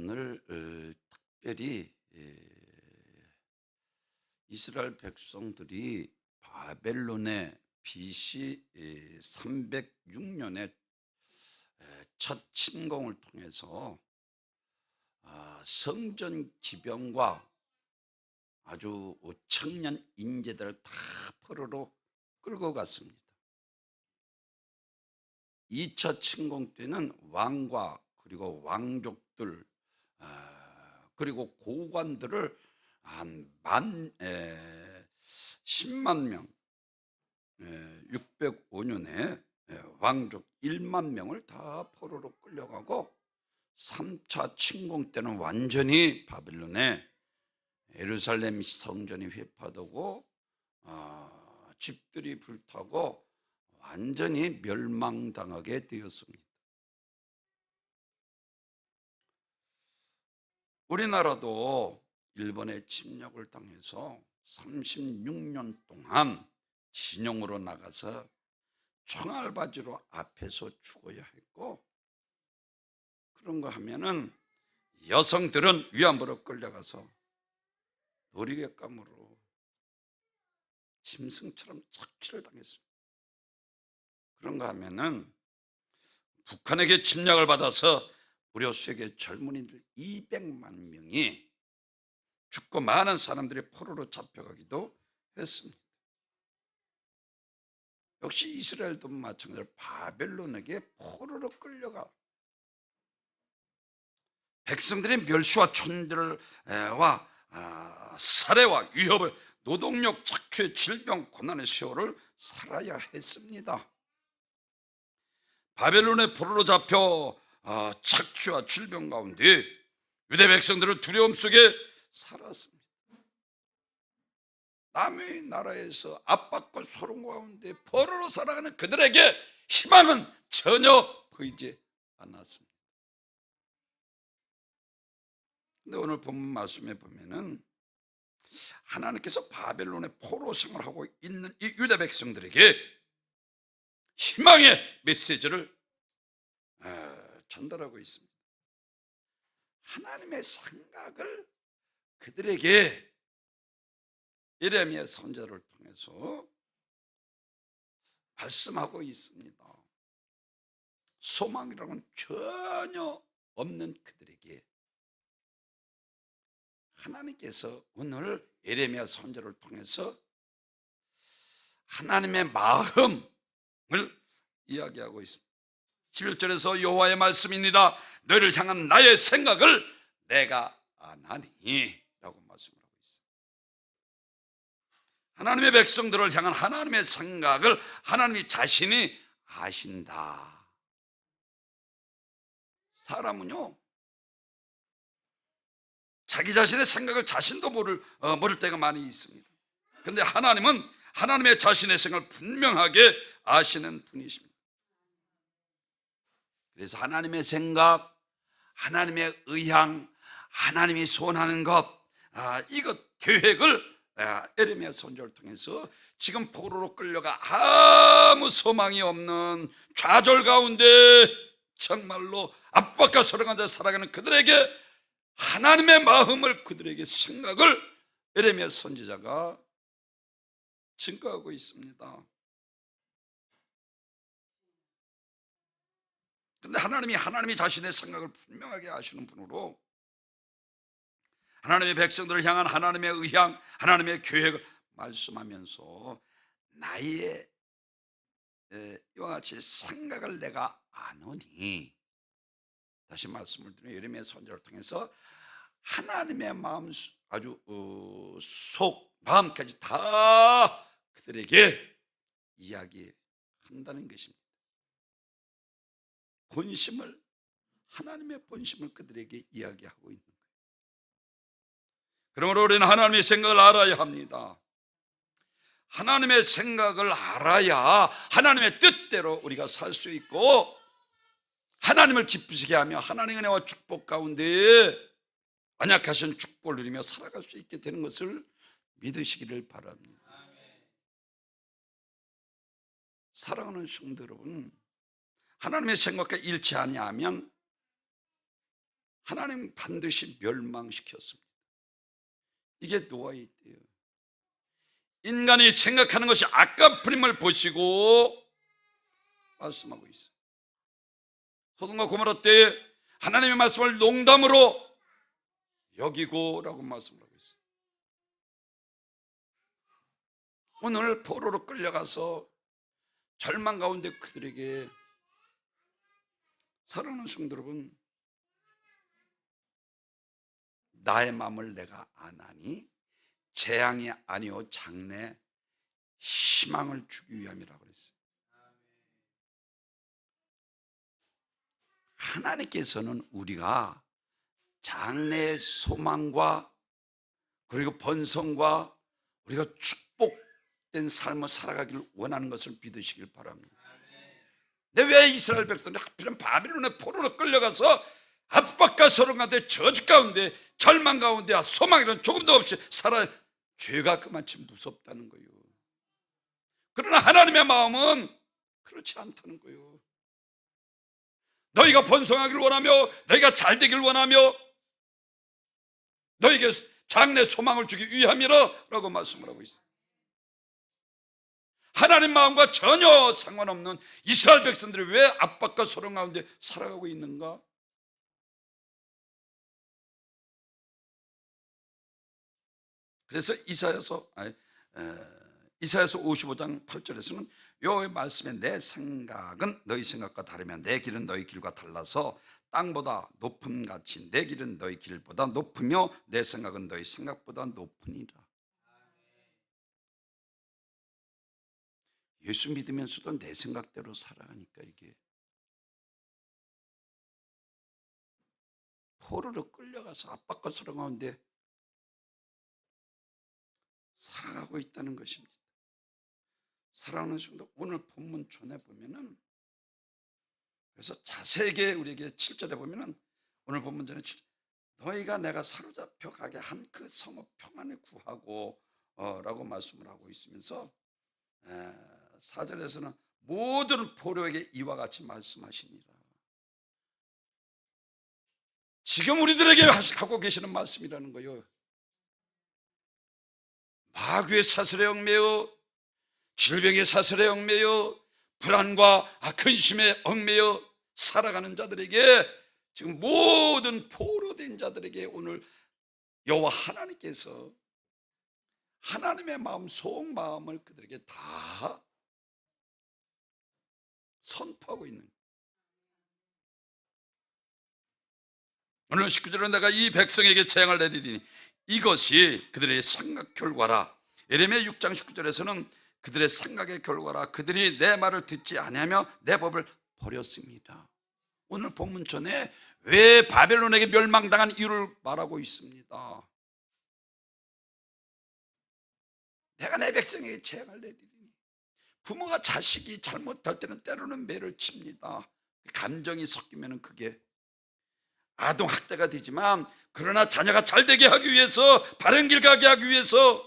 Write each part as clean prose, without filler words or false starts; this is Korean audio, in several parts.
오늘 특별히 이스라엘 백성들이 바벨론의 BC 306년에 첫 침공을 통해서 성전 기병과 아주 청년 인재들을 다 포로로 끌고 갔습니다. 2차 침공 때는 왕과 그리고 왕족들 그리고 고관들을 한 10만 명, 605년에 왕족 1만 명을 다 포로로 끌려가고 3차 침공 때는 완전히 바벨론에 예루살렘 성전이 회파되고 집들이 불타고 완전히 멸망당하게 되었습니다. 우리나라도 일본의 침략을 당해서 36년 동안 진영으로 나가서 총알바지로 앞에서 죽어야 했고, 그런 거 하면은 여성들은 위안부로 끌려가서 놀이객감으로 짐승처럼 착취를 당했습니다. 그런 거 하면은 북한에게 침략을 받아서 무려 세계 젊은이들 200만 명이 죽고 많은 사람들이 포로로 잡혀가기도 했습니다. 역시 이스라엘도 마찬가지로 바벨론에게 포로로 끌려가 백성들의 멸시와 천대와 살해와 위협을 노동력 착취의 질병 고난의 세월을 살아야 했습니다. 바벨론의 포로로 잡혀 착취와 질병 가운데 유대 백성들은 두려움 속에 살았습니다. 남의 나라에서 압박과 소름 가운데 포로로 살아가는 그들에게 희망은 전혀 보이지 않았습니다. 근데 오늘 본문 말씀에 보면은 하나님께서 바벨론의 포로 생활하고 있는 이 유대 백성들에게 희망의 메시지를 전달하고 있습니다. 하나님의 생각을 그들에게 예레미야 선지자를 통해서 말씀하고 있습니다. 소망이라고는 전혀 없는 그들에게 하나님께서 오늘 예레미야 선지자를 통해서 하나님의 마음을 이야기하고 있습니다. 11절에서 여호와의 말씀입니다. 너희를 향한 나의 생각을 내가 아나니 라고 말씀을 하고 있어요. 하나님의 백성들을 향한 하나님의 생각을 하나님이 자신이 아신다. 사람은요, 자기 자신의 생각을 자신도 모를 때가 많이 있습니다. 그런데 하나님은 하나님의 자신의 생각을 분명하게 아시는 분이십니다. 그래서 하나님의 생각, 하나님의 의향, 하나님이 소원하는 것, 이것 계획을 예레미야 선지자를 통해서 지금 포로로 끌려가 아무 소망이 없는 좌절 가운데 정말로 압박과 소름 가운데 살아가는 그들에게 하나님의 마음을, 그들에게 생각을 예레미야 선지자가 증거하고 있습니다. 그런데 하나님이 자신의 생각을 분명하게 아시는 분으로 하나님의 백성들을 향한 하나님의 의향, 하나님의 계획을 말씀하면서 나의 이와 같이 생각을 내가 아노니, 다시 말씀을 드리면 예레미야 선지자를 통해서 하나님의 마음, 아주 속 마음까지 다 그들에게 이야기한다는 것입니다. 본심을, 하나님의 본심을 그들에게 이야기하고 있는 거예요. 그러므로 우리는 하나님의 생각을 알아야 합니다. 하나님의 생각을 알아야 하나님의 뜻대로 우리가 살 수 있고 하나님을 기쁘시게 하며 하나님의 은혜와 축복 가운데 언약하신 축복을 누리며 살아갈 수 있게 되는 것을 믿으시기를 바랍니다. 사랑하는 성도 여러분, 하나님의 생각과 일치 아니하면 하나님 반드시 멸망시켰습니다. 이게 노아의 때예요. 인간이 생각하는 것이 아까부림을 보시고 말씀하고 있어요. 소돔과 고모라 때 하나님의 말씀을 농담으로 여기고라고 말씀을 하고 있어요. 오늘 포로로 끌려가서 절망 가운데 그들에게, 사랑하는 성도 여러분, 나의 마음을 내가 아나니 재앙이 아니요 장래 희망을 주기 위함이라고 그랬어요. 하나님께서는 우리가 장래의 소망과 그리고 번성과 우리가 축복된 삶을 살아가기를 원하는 것을 믿으시길 바랍니다. 근데 왜 이스라엘 백성들이 하필은 바빌론의 포로로 끌려가서 압박과 소름 가운데, 저주 가운데, 절망 가운데 소망이란 조금도 없이 살아, 죄가 그만치 무섭다는 거예요. 그러나 하나님의 마음은 그렇지 않다는 거예요. 너희가 번성하기를 원하며, 너희가 잘 되기를 원하며, 너희에게 장래 소망을 주기 위함이라 라고 말씀을 하고 있어요. 하나님 마음과 전혀 상관없는 이스라엘 백성들이 왜 압박과 소름 가운데 살아가고 있는가? 그래서 이사야서 55장 8절에서는 여호와의 말씀에 내 생각은 너희 생각과 다르며 내 길은 너희 길과 달라서 땅보다 높음 같이 내 길은 너희 길보다 높으며 내 생각은 너희 생각보다 높으니라. 예수 믿으면서도 내 생각대로 살아가니까 이게 포로로 끌려가서 압박과 소름 가운데 살아가고 있다는 것입니다. 사랑하는 성도, 오늘 본문 전에 보면은, 그래서 자세하게 우리에게 7절에 보면은, 오늘 본문 전에 너희가 내가 사로잡혀 가게 한 그 성읍 평안을 구하고 라고 말씀을 하고 있으면서 4절에서는 모든 포로에게 이와 같이 말씀하시니라. 지금 우리들에게 하고 계시는 말씀이라는 거예요. 마귀의 사슬에 얽매여, 질병의 사슬에 얽매여, 불안과 근심에 얽매여 살아가는 자들에게, 지금 모든 포로된 자들에게 오늘 여호와 하나님께서 하나님의 마음, 속마음을 그들에게 다 선포하고 있는 거예요. 오늘 19절은 내가 이 백성에게 재앙을 내리리니 이것이 그들의 생각 결과라. 예레미야 6장 19절에서는 그들의 생각의 결과라. 그들이 내 말을 듣지 아니하며 내 법을 버렸습니다. 오늘 본문 전에 왜 바벨론에게 멸망당한 이유를 말하고 있습니다. 내가 내 백성에게 재앙을 내리리니. 부모가 자식이 잘못할 때는 때로는 매를 칩니다. 감정이 섞이면 그게 아동학대가 되지만, 그러나 자녀가 잘되게 하기 위해서, 바른 길 가게 하기 위해서,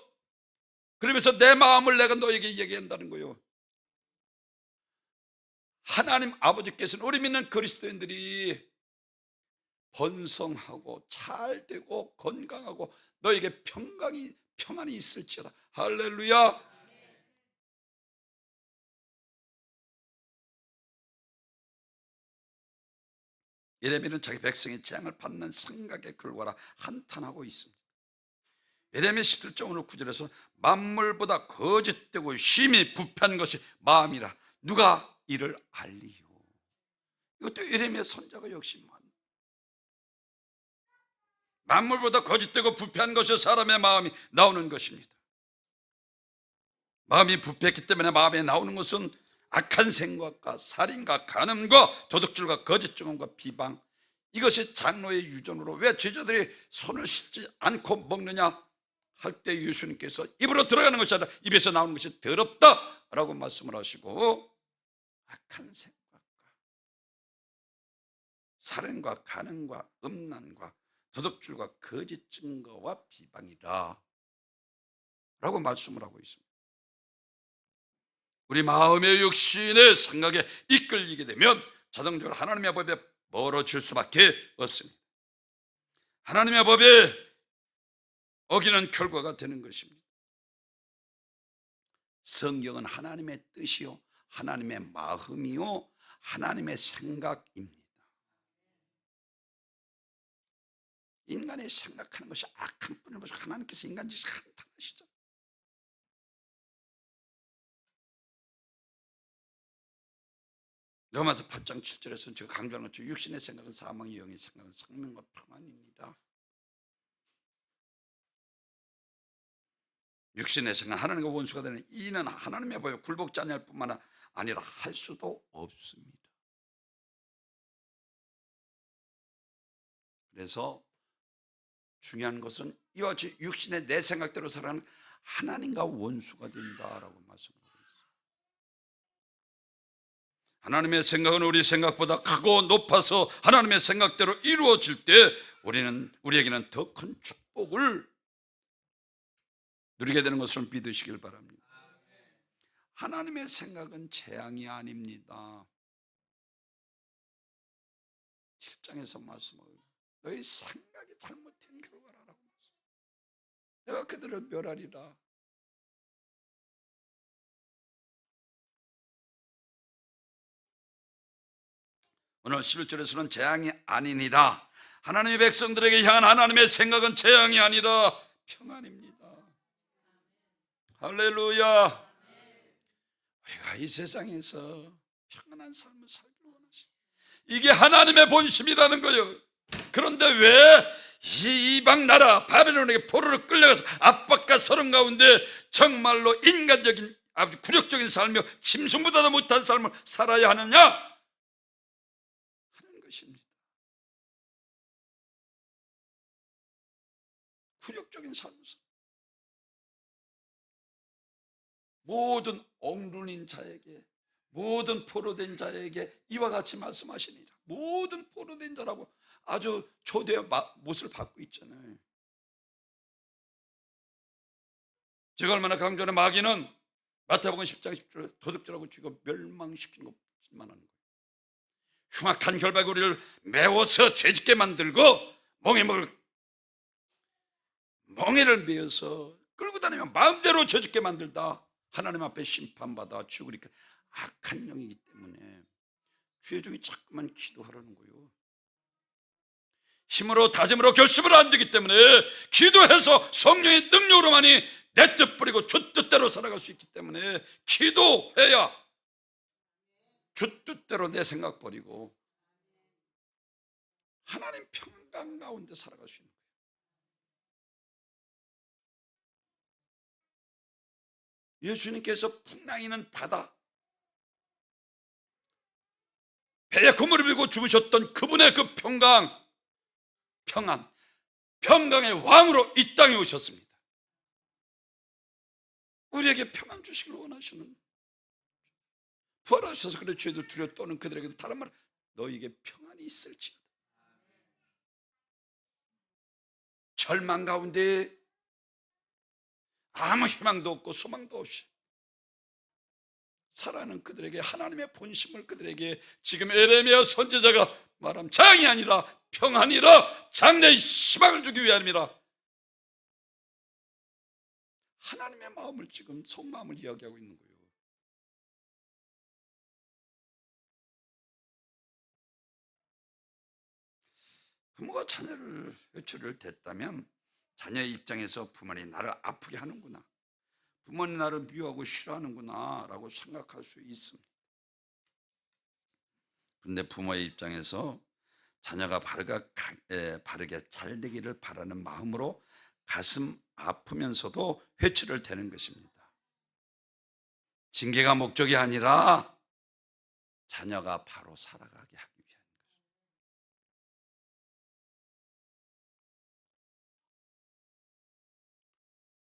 그러면서 내 마음을 내가 너에게 얘기한다는 거예요. 하나님 아버지께서는 우리 믿는 그리스도인들이 번성하고 잘되고 건강하고 너에게 평안이 있을지어다. 할렐루야. 예레미야는 자기 백성의 재앙을 받는 생각의 결과라 한탄하고 있습니다. 예레미야 17장 오늘 9절에서 만물보다 거짓되고 심히 부패한 것이 마음이라 누가 이를 알리요. 이것도 예레미야 선자가 역시 만물보다 거짓되고 부패한 것이 사람의 마음이 나오는 것입니다. 마음이 부패했기 때문에 마음에 나오는 것은 악한 생각과 살인과 간음과 도둑질과 거짓 증언과 비방, 이것이 장로의 유전으로, 왜 제자들이 손을 씻지 않고 먹느냐 할 때 예수님께서 입으로 들어가는 것이 아니라 입에서 나오는 것이 더럽다라고 말씀을 하시고, 악한 생각과 살인과 간음과 음란과 도둑질과 거짓 증거와 비방이라 라고 말씀을 하고 있습니다. 우리 마음의 육신의 생각에 이끌리게 되면 자동적으로 하나님의 법에 멀어질 수밖에 없습니다. 하나님의 법에 어기는 결과가 되는 것입니다. 성경은 하나님의 뜻이요, 하나님의 마음이요, 하나님의 생각입니다. 인간의 생각하는 것이 악한 뿐을 보시고 하나님께서 인간 짓을 한탄하시죠. 로마서 8장 7절에서 제가 강조하는 것처럼 육신의 생각은 사망, 영의 생각은 생명과 평안입니다. 육신의 생각, 하나님과 원수가 되는 이는 하나님의 법에 굴복지 아니할 뿐만 아니라 할 수도 없습니다. 그래서 중요한 것은 이와 같이 육신의 내 생각대로 살아가는 하나님과 원수가 된다라고 말씀하고 있어요. 하나님의 생각은 우리 생각보다 크고 높아서 하나님의 생각대로 이루어질 때 우리에게는 더 큰 축복을 누리게 되는 것을 믿으시길 바랍니다. 하나님의 생각은 재앙이 아닙니다. 7장에서 말씀하고 너희 생각이 잘못된 결과라고 말씀. 내가 그들을 멸하리라. 오늘 11절에서는 재앙이 아니니라. 하나님의 백성들에게 향한 하나님의 생각은 재앙이 아니라 평안입니다. 할렐루야. 우리가 이 세상에서 평안한 삶을 살기를 원하십니다. 이게 하나님의 본심이라는 거예요. 그런데 왜 이 이방 나라 바벨론에게 포로로 끌려가서 압박과 서름 가운데 정말로 인간적인 아주 굴욕적인 삶이요 짐승보다도 못한 삶을 살아야 하느냐 하는 것입니다. 굴욕적인 삶을 모든 억눌린 자에게, 모든 포로된 자에게 이와 같이 말씀하시니라. 모든 포로된 자라고 아주 초대의 못을 받고 있잖아요. 제가 얼마나 강조하는 마귀는 마태복음 10장 10절 도둑질하고 죽여 멸망시킨 것만 하는 거예요. 흉악한 결박이 우리를 메워서 죄짓게 만들고 멍에를 메어서 끌고 다니면 마음대로 죄짓게 만들다 하나님 앞에 심판받아 죽으리까 악한 영이기 때문에 주의 종이 자꾸만 기도하라는 거예요. 힘으로 다짐으로 결심으로 안 되기 때문에 기도해서 성령의 능력으로만이 내 뜻 뿌리고 주 뜻대로 살아갈 수 있기 때문에 기도해야 주 뜻대로 내 생각 버리고 하나님 평강 가운데 살아갈 수 있는 거예요. 예수님께서 풍랑이는 바다 배에 그물을 밀고 죽으셨던 그분의 그 평강의 왕으로 이 땅에 오셨습니다. 우리에게 평안 주시길 원하시는 부활하셔서 그래 죄도 두려워 떠는 그들에게도 다른 말 너희에게 평안이 있을지어다. 절망 가운데 아무 희망도 없고 소망도 없이 살아가는 그들에게 하나님의 본심을 그들에게 지금 에레미야 선지자가 말하면 장이 아니라 평안이라 장래의 희망을 주기 위함이라 하나님의 마음을 지금 속마음을 이야기하고 있는 거예요. 부모가 자녀를 외출을 됐다면 자녀의 입장에서 부모님이 나를 아프게 하는구나, 부모님 나를 미워하고 싫어하는구나 라고 생각할 수 있습니다. 그런데 부모의 입장에서 자녀가 바르게 잘 되기를 바라는 마음으로 가슴 아프면서도 회초를 대는 것입니다. 징계가 목적이 아니라 자녀가 바로 살아가게 하기 위한 것입니다.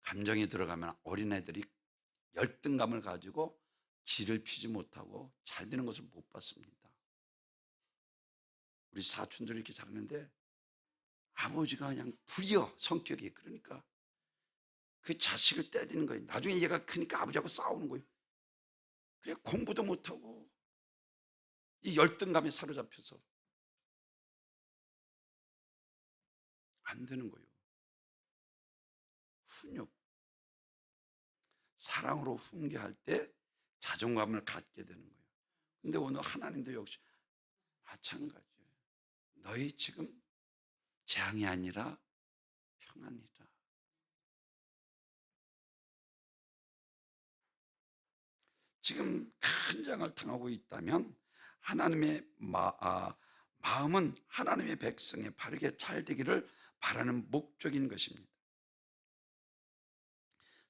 감정이 들어가면 어린애들이 열등감을 가지고 길을 피지 못하고 잘 되는 것을 못 봤습니다. 우리 사촌들이 이렇게 자랐는데 아버지가 그냥 불이어 성격이. 그러니까 그 자식을 때리는 거예요. 나중에 얘가 크니까 아버지하고 싸우는 거예요. 그래 공부도 못하고 이 열등감에 사로잡혀서 안 되는 거예요. 훈육, 사랑으로 훈계할 때 자존감을 갖게 되는 거예요. 근데 오늘 하나님도 역시 마찬가지예요. 너희 지금 재앙이 아니라 평안이라. 지금 큰 장을 당하고 있다면 하나님의 마음은 하나님의 백성의 바르게 잘 되기를 바라는 목적인 것입니다.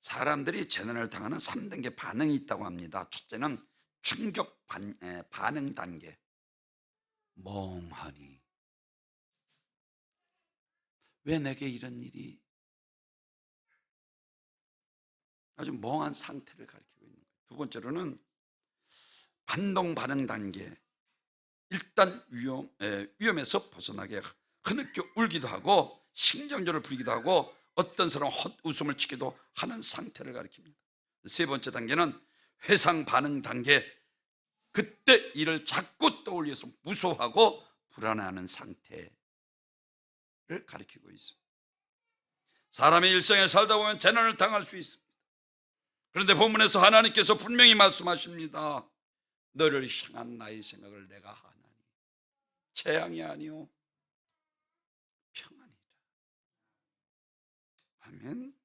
사람들이 재난을 당하는 3단계 반응이 있다고 합니다. 첫째는 충격 반응 단계. 멍하니, 왜 내게 이런 일이, 아주 멍한 상태를 가리키고 있는 거예요. 두 번째로는 반동 반응 단계. 일단 위험에서 벗어나게 흐느껴 울기도 하고 신경절을 부리기도 하고 어떤 사람은 헛웃음을 치기도 하는 상태를 가리킵니다. 세 번째 단계는 회상 반응 단계. 그때 이를 자꾸 떠올려서 무서워하고 불안해하는 상태를 가리키고 있습니다. 사람의 일생에 살다 보면 재난을 당할 수 있습니다. 그런데 본문에서 하나님께서 분명히 말씀하십니다. 너를 향한 나의 생각을 내가 하나니 재앙이 아니요 평안이라. 아멘.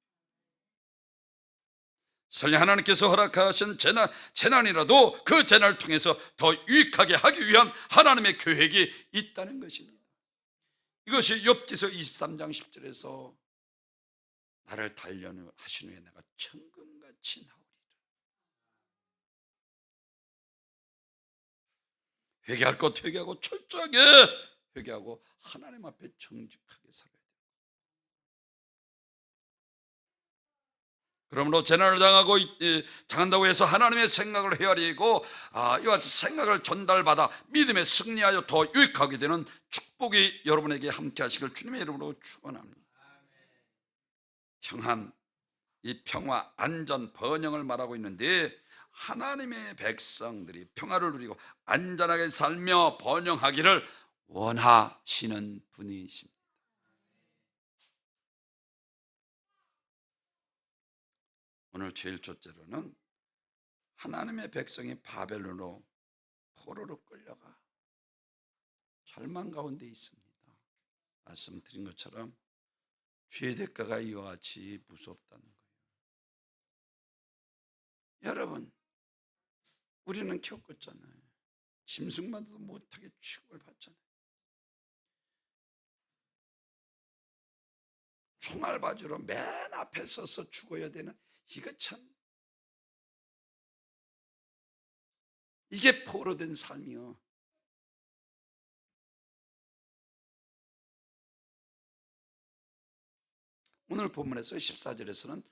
설령 하나님께서 허락하신 재난이라도 그 재난을 통해서 더 유익하게 하기 위한 하나님의 계획이 있다는 것입니다. 이것이 욥기서 23장 10절에서 나를 단련하신 후에 내가 천금같이 나오리라. 회개할 것 회개하고 철저하게 회개하고 하나님 앞에 정직하게 살아야 돼요. 그러므로 재난을 당한다고 해서 하나님의 생각을 헤아리고 이와 같이 생각을 전달받아 믿음에 승리하여 더 유익하게 되는 축복이 여러분에게 함께 하시길 주님의 이름으로 축원합니다. 평안, 이 평화, 안전, 번영을 말하고 있는데 하나님의 백성들이 평화를 누리고 안전하게 살며 번영하기를 원하시는 분이십니다. 오늘 제일 첫째로는 하나님의 백성이 바벨론으로 포로로 끌려가 절망 가운데 있습니다. 말씀드린 것처럼 죄의 대가가 이와 같이 무섭다는 거예요. 여러분, 우리는 겪었잖아요. 짐승만도 못하게 취급을 받잖아요. 총알바지로 맨 앞에 서서 죽어야 되는, 이거 참, 이게 포로된 삶이요. 오늘 본문에서 14절에서는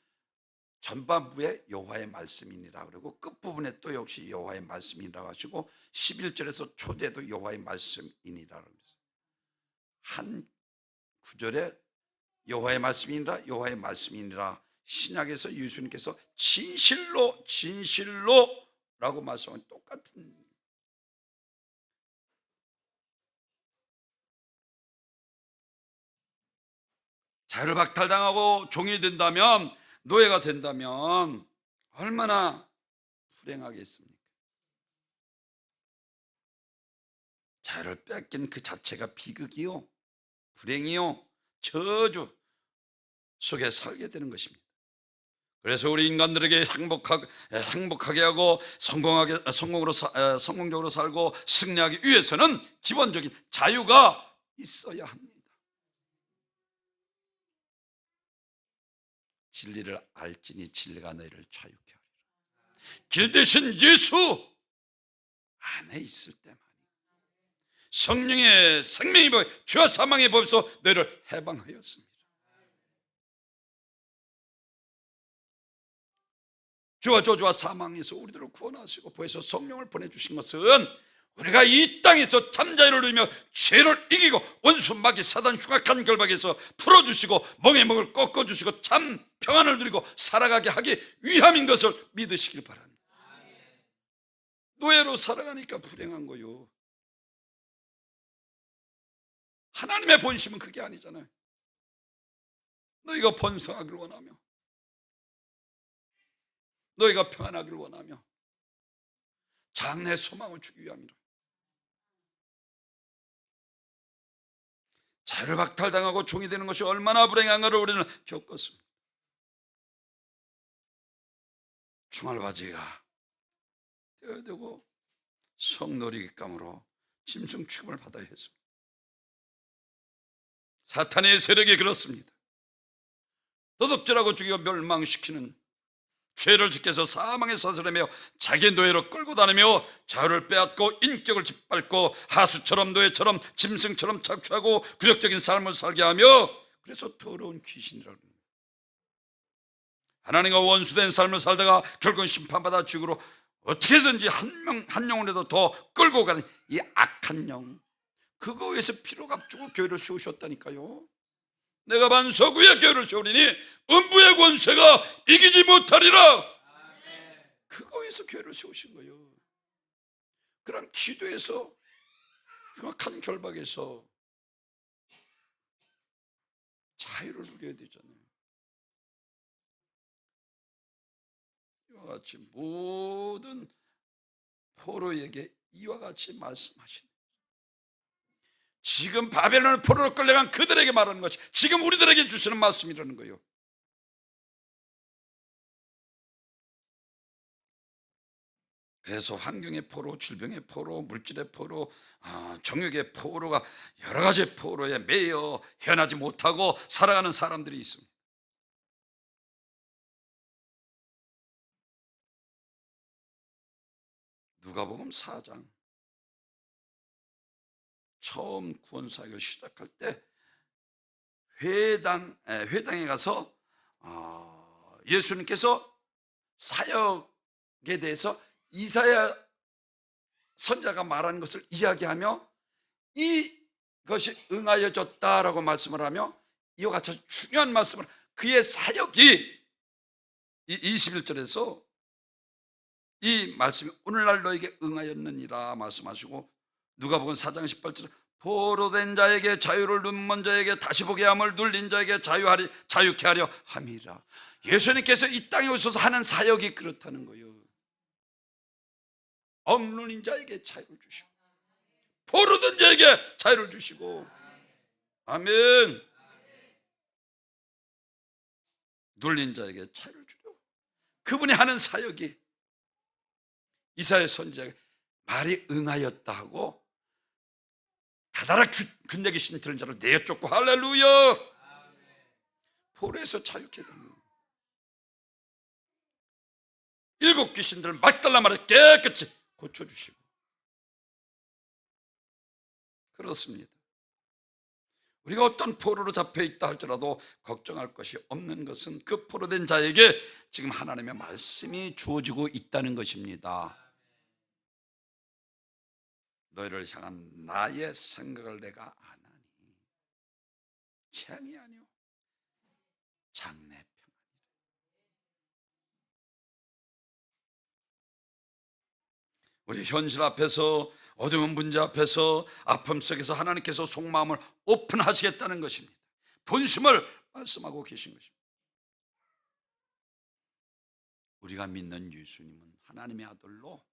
전반부에 여호와의 말씀이니라 그러고 끝부분에 또 역시 여호와의 말씀이라고 하시고 11절에서 초대도 여호와의 말씀이니라 그러면서 한 구절에 여호와의 말씀이니라 여호와의 말씀이니라. 신약에서 예수님께서 진실로 라고 말씀하는 똑같은, 자유를 박탈당하고 종이 된다면, 노예가 된다면 얼마나 불행하겠습니까? 자유를 뺏긴 그 자체가 비극이요, 불행이요, 저주 속에 살게 되는 것입니다. 그래서 우리 인간들에게 행복하게 하고 성공적으로 살고 승리하기 위해서는 기본적인 자유가 있어야 합니다. 진리를 알지니 진리가 너희를 자유케 하리라. 길 대신 예수 안에 있을 때만 성령의 생명의 법, 죄와 사망의 법에서 너희를 해방하였습니다. 죄와 저주와 사망에서 우리들을 구원하시고 보혜사 성령을 보내주신 것은 우리가 이 땅에서 참자유를 누리며 죄를 이기고 원수 마귀 사단 흉악한 결박에서 풀어주시고 멍에 멍을 꺾어주시고 참 평안을 누리고 살아가게 하기 위함인 것을 믿으시길 바랍니다. 노예로 살아가니까 불행한 거요. 하나님의 본심은 그게 아니잖아요. 너희가 번성하길 원하며 너희가 평안하길 원하며 장래 소망을 주기 위함이라. 자유를 박탈당하고 종이 되는 것이 얼마나 불행한가를 우리는 겪었습니다. 총알바지가 되어야 되고 성놀이감으로 짐승 취급을 받아야 했습니다. 사탄의 세력이 그렇습니다. 도둑질하고 죽이고 멸망시키는 죄를 짓게서 사망의 사슬하며 자기 노예로 끌고 다니며 자유를 빼앗고 인격을 짓밟고 하수처럼 노예처럼 짐승처럼 착취하고 굴욕적인 삶을 살게 하며, 그래서 더러운 귀신이라고 합니다. 하나님과 원수된 삶을 살다가 결국은 심판받아 죽으로 어떻게든지 한 영혼이라도 더 끌고 가는 이 악한 영, 그거 위해서 피로 값주고 교회를 세우셨다니까요. 내가 반석위에 교회를 세우리니 음부의 권세가 이기지 못하리라. 그거 위해서 교회를 세우신 거예요. 그럼 기도에서 흉악한 결박에서 자유를 누려야 되잖아요. 이와 같이 모든 포로에게 이와 같이 말씀하시는, 지금 바벨론의 포로로 끌려간 그들에게 말하는 것이 지금 우리들에게 주시는 말씀이라는 거예요. 그래서 환경의 포로, 질병의 포로, 물질의 포로, 정욕의 포로가 여러 가지 포로에 매여 헤어나지 못하고 살아가는 사람들이 있습니다. 누가복음 4장 처음 구원사역을 시작할 때 회당에 가서 예수님께서 사역에 대해서 이사야 선자가 말하는 것을 이야기하며 이것이 응하여졌다라고 말씀을 하며, 이와 같이 중요한 말씀을, 그의 사역이 21절에서 이 말씀이 오늘날 너에게 응하였느니라 말씀하시고, 누가복음 4장 18절 포로된 자에게 자유를, 눈먼 자에게 다시 보게 함을, 눌린 자에게 자유케 하려 함이라. 예수님께서 이 땅에 오셔서 하는 사역이 그렇다는 거예요. 억눌린 자에게 자유를 주시고 포로된 자에게 자유를 주시고, 아멘. 눌린 자에게 자유를 주려 그분이 하는 사역이 이사야 선지자가 말이 응하였다 하고 가다라 군대기 신들은 자를 내쫓고, 할렐루야, 포로에서 자유케 되는 일곱 귀신들을 막달라 말에 깨끗이 고쳐주시고, 그렇습니다. 우리가 어떤 포로로 잡혀있다 할지라도 걱정할 것이 없는 것은 그 포로된 자에게 지금 하나님의 말씀이 주어지고 있다는 것입니다. 너희를 향한 나의 생각을 내가 아나니 재앙이 아니오 장래 평안이라. 우리 현실 앞에서, 어두운 문제 앞에서, 아픔 속에서 하나님께서 속마음을 오픈하시겠다는 것입니다. 본심을 말씀하고 계신 것입니다. 우리가 믿는 예수님은 하나님의 아들로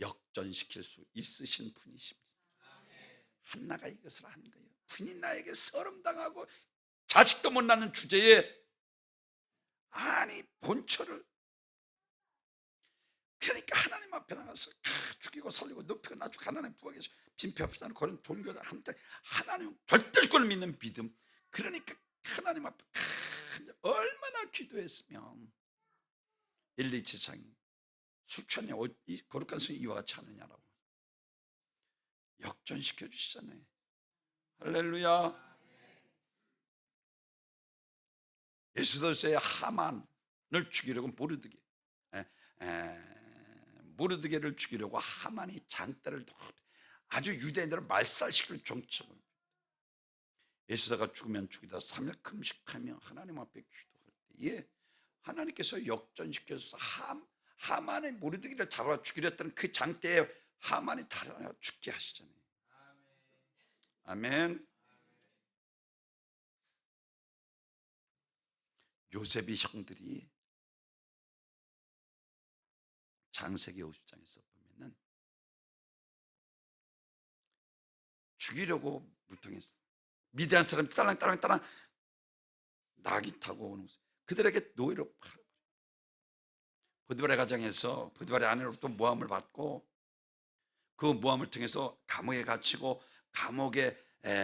역전시킬 수 있으신 분이십니다. 한나가 이것을 한 거예요. 분이 나에게 서름당하고 자식도 못 낳는 주제에 본처를, 그러니까 하나님 앞에 나가서 죽이고 살리고 높이고 낮추고 하나님 부하게서 빈폐합시다는 그런 종교다 한때 하나님 절대권을 믿는 믿음. 그러니까 하나님 앞에 얼마나 기도했으면 1, 2, 7장이 수천의 거룩한 성이 이와 같이 하느냐라고 역전시켜 주시잖아요. 할렐루야. 에스더서의 하만을 죽이려고 모르드게를 죽이려고 하만이 장대를 아주 유대인들을 말살시킬 정책을, 에스더가 죽으면 죽이다 3일 금식하며 하나님 앞에 기도할 때에 하나님께서 역전시켜서 하만의 모르드게를 잡아 죽이려 했던 그 장대에 하만이 달아나 죽게 하시잖아요. 아멘. 요셉의 형들이 창세기 50장에서 보면은 죽이려고 물통에서 미디안 사람 딸랑딸랑 낙이 타고 오는 거죠. 그들에게 노예로 팔아. 보디발의 가정에서 보디발의 아내로부터 모함을 받고 그 모함을 통해서 감옥에 갇히고 감옥에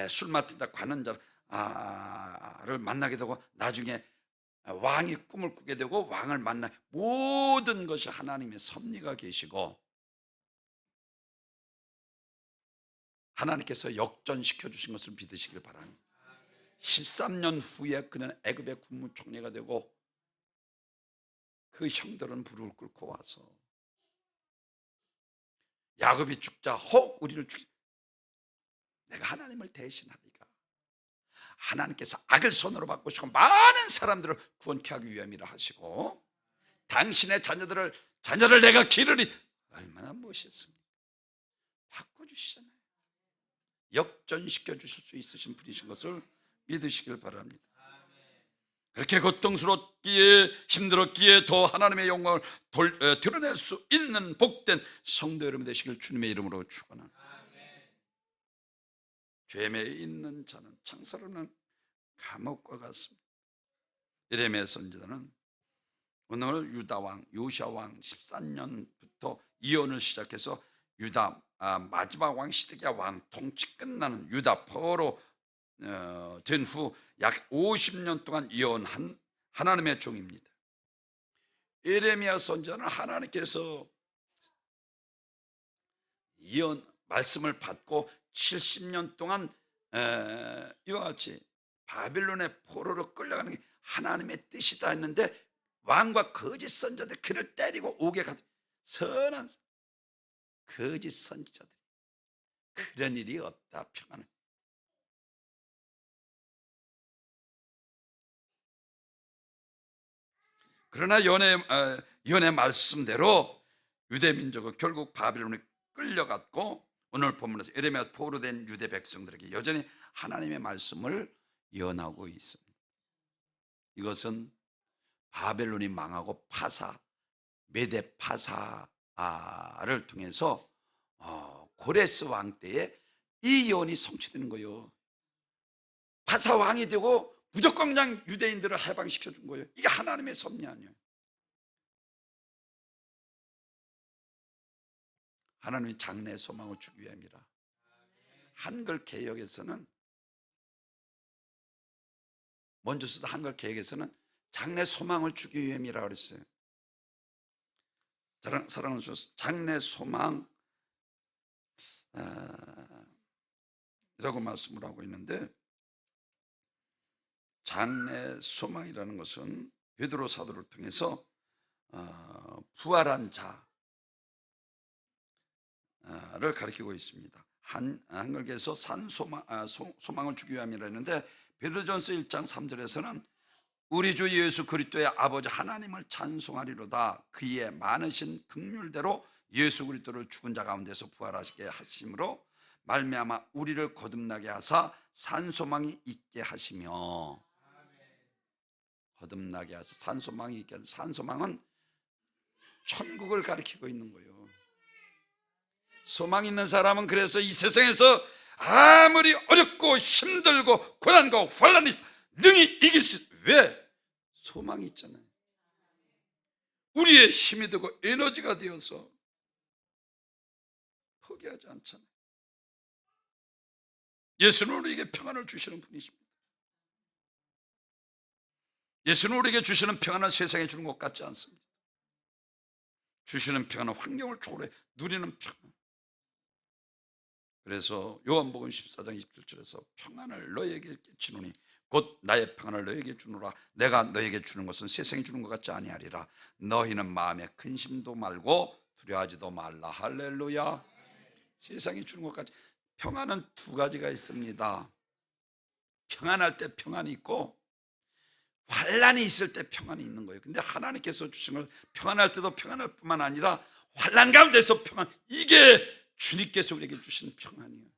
술 맡은다 관원자를 만나게 되고 나중에 왕이 꿈을 꾸게 되고 왕을 만나, 모든 것이 하나님의 섭리가 계시고 하나님께서 역전시켜 주신 것을 믿으시길 바랍니다. 13년 후에 그는 애굽의 국무총리가 되고 그 형들은 무릎을 꿇고 와서 야곱이 죽자 혹 우리를 내가 하나님을 대신하리가, 하나님께서 악을 손으로 바꾸시고 많은 사람들을 구원케 하기 위함이라 하시고 당신의 자녀를 내가 기르리, 얼마나 멋있습니까? 바꿔주시잖아요. 역전시켜 주실 수 있으신 분이신 것을 믿으시길 바랍니다. 그렇게 고통스럽기에 힘들었기에 더 하나님의 영광을 드러낼 수 있는 복된 성도 여러분 되시길 주님의 이름으로 축원합니다. 죄에 있는 자는 창살없는 감옥과 같습니다. 예레미야 선지자는 오늘 유다왕 요시아왕 13년부터 이혼을 시작해서 유다 마지막 왕 시드기야 왕 통치 끝나는 유다 포로 된 후 약 50년 동안 이혼한 하나님의 종입니다. 예레미야 선지자는 하나님께서 이혼 말씀을 받고 70년 동안 이와 같이 바빌론의 포로로 끌려가는 게 하나님의 뜻이다 했는데 왕과 거짓 선지자들 그를 때리고 오게 가도 선한 거짓 선지자들, 그런 일이 없다. 평안은 그러나 연의 말씀대로 유대 민족은 결국 바빌론에 끌려갔고 오늘 본문에서 예레미야 포로 된 유대 백성들에게 여전히 하나님의 말씀을 예언하고 있습니다. 이것은 바벨론이 망하고 메데 파사를 통해서 고레스 왕 때에 이 예언이 성취되는 거예요. 파사 왕이 되고 무조건 그냥 유대인들을 해방시켜 준 거예요. 이게 하나님의 섭리 아니에요. 하나님이 장래 소망을 주기 위함이라. 한글 개혁에서는 먼저 쓰던 한글 개혁에서는 장래 소망을 주기 위함이라 그랬어요. 사랑하는 주, 장래 소망 이라고 말씀을 하고 있는데, 장래 소망이라는 것은 베드로 사도를 통해서 부활한 자를 가리키고 있습니다. 한글에서 소망을 주기 위함이라 했는데 베드로전서 1장 3절에서는 우리 주 예수 그리스도의 아버지 하나님을 찬송하리로다. 그의 많으신 긍휼대로 예수 그리스도를 죽은 자 가운데서 부활하시게 하심으로 말미암아 우리를 거듭나게 하사 산소망이 있게 하시며, 거듭나게 하사 산소망이 있게 하사, 산소망은 천국을 가리키고 있는 거예요. 소망 있는 사람은 그래서 이 세상에서 아무리 어렵고 힘들고 고난과 환난이 능히 이길 수 있어요. 왜? 소망이 있잖아요. 우리의 힘이 되고 에너지가 되어서 포기하지 않잖아요. 예수는 우리에게 평안을 주시는 분이십니다. 예수는 우리에게 주시는 평안은 세상에 주는 것 같지 않습니다. 주시는 평안은 환경을 초월해 누리는 평안. 그래서 요한복음 14장 27절에서 평안을 너에게 끼치노니 곧 나의 평안을 너에게 주노라. 내가 너에게 주는 것은 세상이 주는 것 같지 아니하리라. 너희는 마음에 근심도 말고 두려워하지도 말라. 할렐루야. 세상이 주는 것 같지. 평안은 두 가지가 있습니다. 평안할 때 평안이 있고 환난이 있을 때 평안이 있는 거예요. 근데 하나님께서 주신 걸 평안할 때도 평안할 뿐만 아니라 환난 가운데서 평안, 이게 주님께서 우리에게 주신 평안이에요.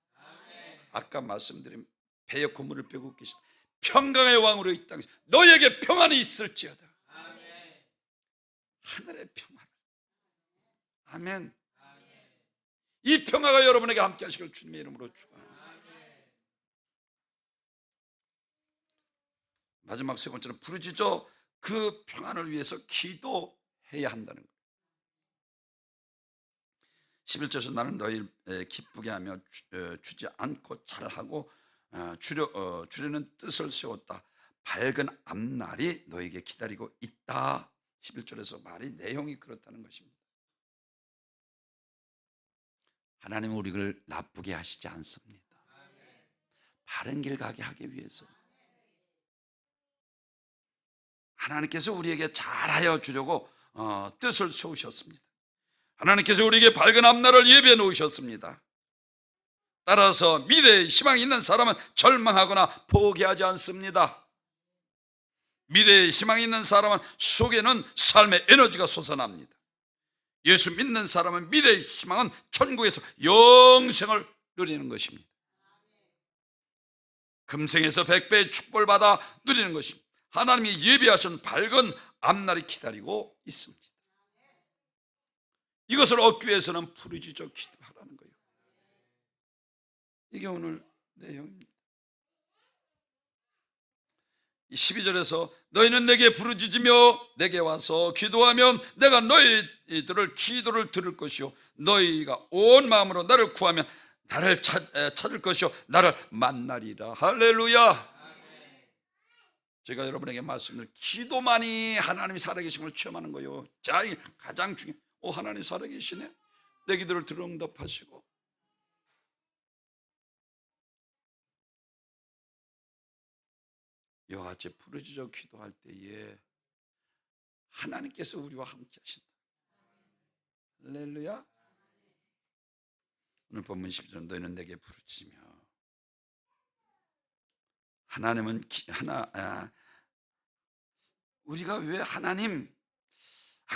아까 말씀드린 배에 고물을 빼고 계시다. 평강의 왕으로 이 땅에 너에게 평안이 있을지어다. 하늘의 평안. 아멘. 이 평화가 여러분에게 함께 하시길 주님의 이름으로 축원합니다. 마지막 세 번째는 부르짖어 그 평안을 위해서 기도해야 한다는 거예요. 11절에서 나는 너희를 기쁘게 하며 주지 않고 잘하고 주려는 뜻을 세웠다. 밝은 앞날이 너에게 기다리고 있다. 11절에서 말이 내용이 그렇다는 것입니다. 하나님은 우리를 나쁘게 하시지 않습니다. 바른 길 가게 하기 위해서 하나님께서 우리에게 잘하여 주려고 뜻을 세우셨습니다. 하나님께서 우리에게 밝은 앞날을 예비해 놓으셨습니다. 따라서 미래에 희망이 있는 사람은 절망하거나 포기하지 않습니다. 미래에 희망이 있는 사람은 속에는 삶의 에너지가 솟아납니다. 예수 믿는 사람은 미래의 희망은 천국에서 영생을 누리는 것입니다. 금생에서 100배의 축복을 받아 누리는 것입니다. 하나님이 예비하신 밝은 앞날이 기다리고 있습니다. 이것을 얻기 위해서는 부르짖어 기도하라는 거예요. 이게 오늘 내용입니다. 12절에서 너희는 내게 부르짖으며 내게 와서 기도하면 내가 너희들을 기도를 들을 것이요 너희가 온 마음으로 나를 구하면 나를 찾을 것이요 나를 만나리라. 할렐루야. 제가 여러분에게 말씀드린 기도만이 하나님이 살아계심을 체험하는 거예요. 자, 가장 중요한 하나님 살아계시네. 내 기도를 들어 응답하시고 이와 같이 부르짖어 기도할 때에 하나님께서 우리와 함께 하신다. 할렐루야. 오늘 본문 10절 너희는 내게 부르짖으며 하나님은 우리가 왜 하나님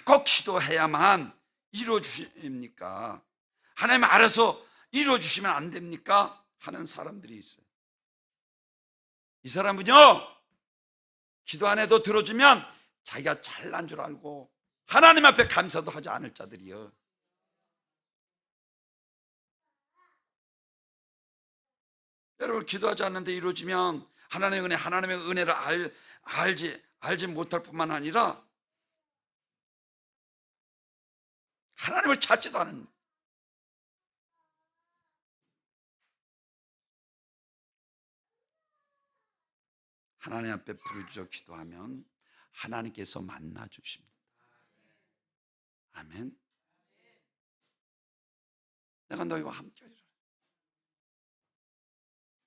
꼭 기도해야만 이루어주십니까? 하나님 알아서 이루어주시면 안 됩니까? 하는 사람들이 있어요. 이 사람은요 기도 안 해도 들어주면 자기가 잘난 줄 알고 하나님 앞에 감사도 하지 않을 자들이요. 여러분 기도하지 않는데 이루어지면 하나님의 은혜를 알지 못할 뿐만 아니라 하나님을 찾지도 않은 하나님 앞에 부르짖어 기도하면 하나님께서 만나 주십니다. 아멘. 내가 너희와 함께하리라.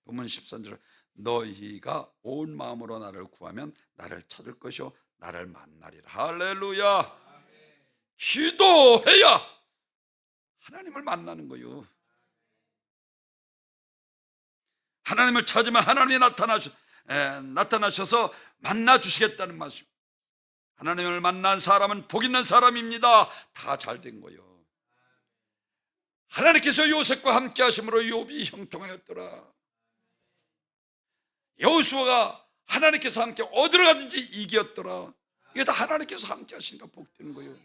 본문 13절 너희가 온 마음으로 나를 구하면 나를 찾을 것이요 나를 만나리라. 할렐루야. 기도해야 하나님을 만나는 거요. 하나님을 찾으면 하나님이 나타나셔서 만나 주시겠다는 말씀. 하나님을 만난 사람은 복 있는 사람입니다. 다 잘 된 거요. 하나님께서 요셉과 함께 하심으로 욥이 형통하였더라. 여호수아가 하나님께서 함께 어디로 가든지 이겼더라. 이게 다 하나님께서 함께 하시니까 복되는 거예요.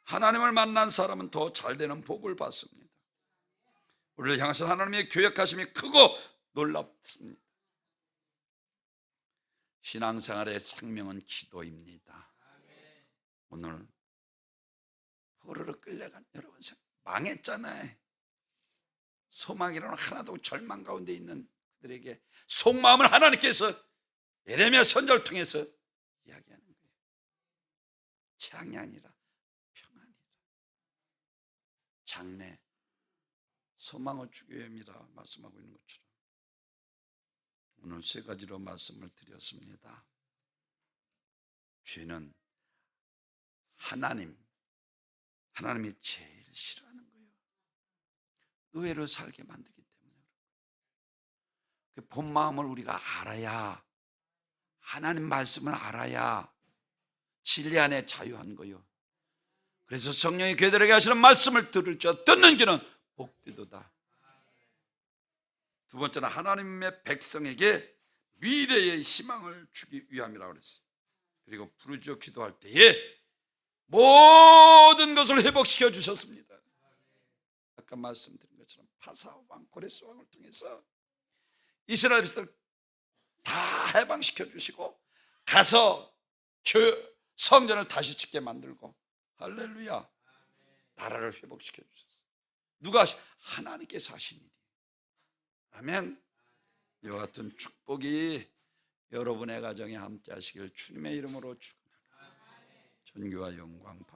하나님을 만난 사람은 더 잘되는 복을 받습니다. 우리를 향하신 하나님의 계획하심이 크고 놀랍습니다. 신앙생활의 생명은 기도입니다. 오늘 포로로 끌려간 여러분 망했잖아요. 소망이라는 하나도 절망 가운데 있는 그들에게 속마음을 하나님께서 예레미야 선지자를 통해서 이야기하는 거예요. 재앙이 아니라 평안이라. 장래 소망을 주기 위함이라 말씀하고 있는 것처럼 오늘 세 가지로 말씀을 드렸습니다. 죄는 하나님이 제일 싫어하는 거예요. 의외로 살게 만들기 때문에 그 본 마음을 우리가 알아야 하나님 말씀을 알아야 진리 안에 자유한 거예요. 그래서 성령이 그들에게 하시는 말씀을 들을 자 듣는 귀는 복되도다. 두 번째는 하나님의 백성에게 미래의 희망을 주기 위함이라고 그랬어요. 그리고 부르짖어 기도할 때에 모든 것을 회복시켜 주셨습니다. 아까 말씀드린 것처럼 파사와 왕 고레스 왕을 통해서 이스라엘 백성을 다 해방시켜 주시고 가서 성전을 다시 짓게 만들고, 할렐루야, 나라를 회복시켜 주셨어요. 누가? 하나님께서 하신 일이에요. 아멘. 이와 같은 축복이 여러분의 가정에 함께 하시길 주님의 이름으로 축원합니다. 존귀와 영광 받